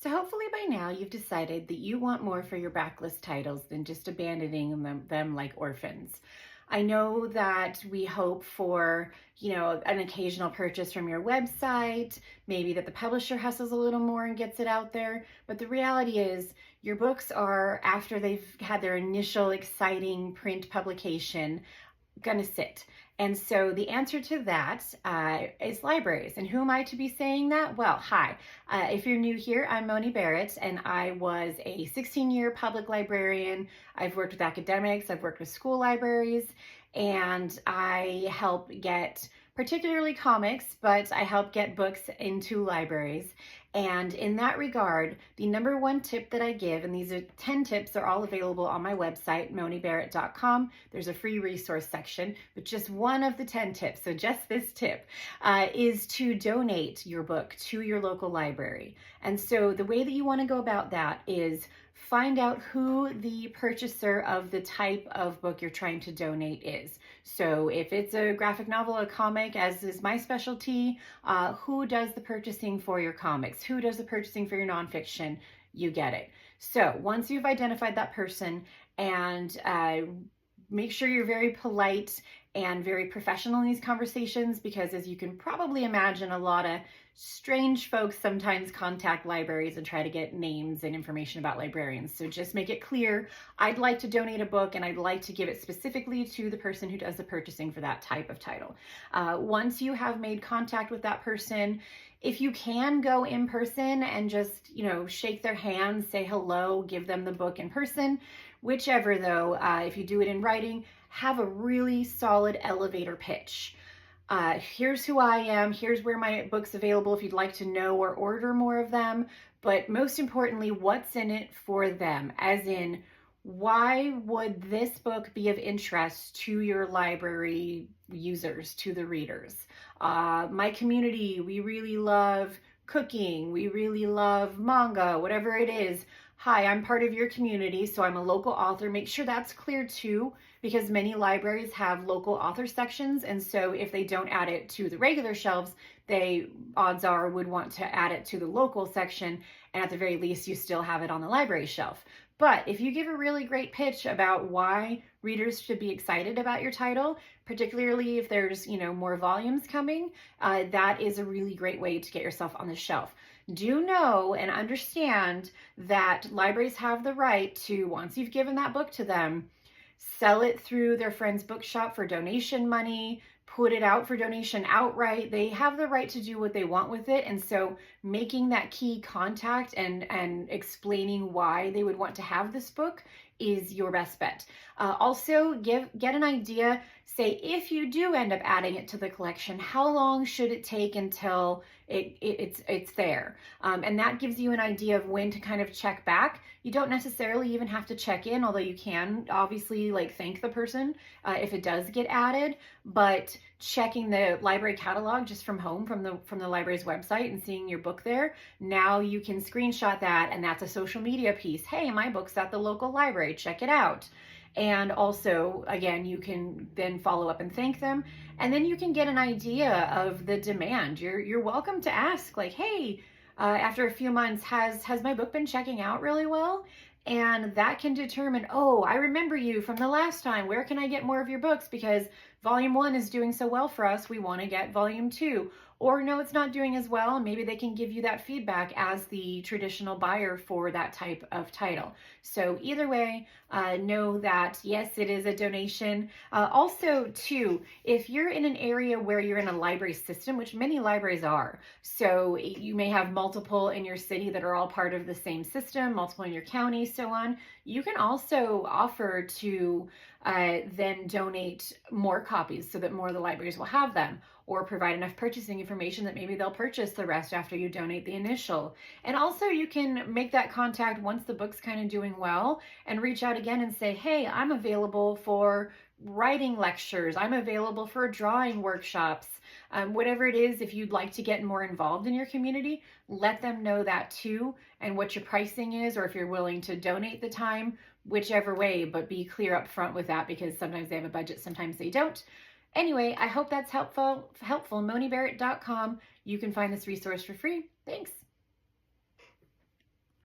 So hopefully by now you've decided that you want more for your backlist titles than just abandoning them like orphans. I know that we hope for, an occasional purchase from your website, maybe that the publisher hustles a little more and gets it out there. But the reality is your books are, after they've had their initial exciting print publication, going to sit. And so the answer to that is libraries. And who am I to be saying that? Well, hi. If you're new here, I'm Moni Barrett, and I was a 16-year public librarian. I've worked with academics, I've worked with school libraries, and I help get particularly comics, but I help get books into libraries. And in that regard, the number one tip that I give, and these are 10 tips, are all available on my website, monibarrett.com. There's a free resource section, but just one of the 10 tips, so just this tip, is to donate your book to your local library. And so the way that you want to go about that is find out who the purchaser of the type of book you're trying to donate is. So if it's a graphic novel, a comic, as is my specialty, who does the purchasing for your comics? Who does the purchasing for your nonfiction? You get it. So once you've identified that person, and make sure you're very polite and very professional in these conversations, because as you can probably imagine, a lot of strange folks sometimes contact libraries and try to get names and information about librarians. So just make it clear, I'd like to donate a book and I'd like to give it specifically to the person who does the purchasing for that type of title. Once you have made contact with that person, if you can go in person and just, shake their hand, say hello, give them the book in person, whichever though, if you do it in writing, have a really solid elevator pitch. Here's who I am, here's where my book's available if you'd like to know or order more of them, but most importantly, what's in it for them, as in, why would this book be of interest to your library users, to the readers? My community, we really love cooking, we really love manga, whatever it is. Hi, I'm part of your community, so I'm a local author. Make sure that's clear too, because many libraries have local author sections, and so if they don't add it to the regular shelves, they, odds are, would want to add it to the local section, and at the very least, you still have it on the library shelf. But if you give a really great pitch about why readers should be excited about your title, particularly if there's, more volumes coming, that is a really great way to get yourself on the shelf. Do know and understand that libraries have the right to, once you've given that book to them, sell it through their friend's bookshop for donation money, put it out for donation outright. They have the right to do what they want with it. And so making that key contact and explaining why they would want to have this book is your best bet. Also, get an idea, say if you do end up adding it to the collection, how long should it take until it's there? And that gives you an idea of when to kind of check back. You don't necessarily even have to check in, although you can obviously thank the person if it does get added, but checking the library catalog just from home, from the library's website, and seeing your book there, now you can screenshot that, and that's a social media piece. Hey, my book's at the local library, check it out. And also, again, you can then follow up and thank them, and then you can get an idea of the demand. You're welcome to ask, hey, after a few months, has my book been checking out really well? And that can determine, oh, I remember you from the last time. Where can I get more of your books? Because volume 1 is doing so well for us, we want to get volume 2. Or no, it's not doing as well, and maybe they can give you that feedback as the traditional buyer for that type of title. So either way, know that yes, it is a donation. Also too, if you're in an area where you're in a library system, which many libraries are, so you may have multiple in your city that are all part of the same system, multiple in your county, so on, you can also offer to then donate more copies so that more of the libraries will have them, or provide enough purchasing information that maybe they'll purchase the rest after you donate the initial. And also you can make that contact once the book's kind of doing well and reach out again and say, hey, I'm available for writing lectures, I'm available for drawing workshops, whatever it is. If you'd like to get more involved in your community, let them know that too, and what your pricing is, or if you're willing to donate the time, whichever way, but be clear up front with that, because sometimes they have a budget, sometimes they don't. Anyway, I hope that's helpful. MoniBarrett.com. You can find this resource for free. Thanks.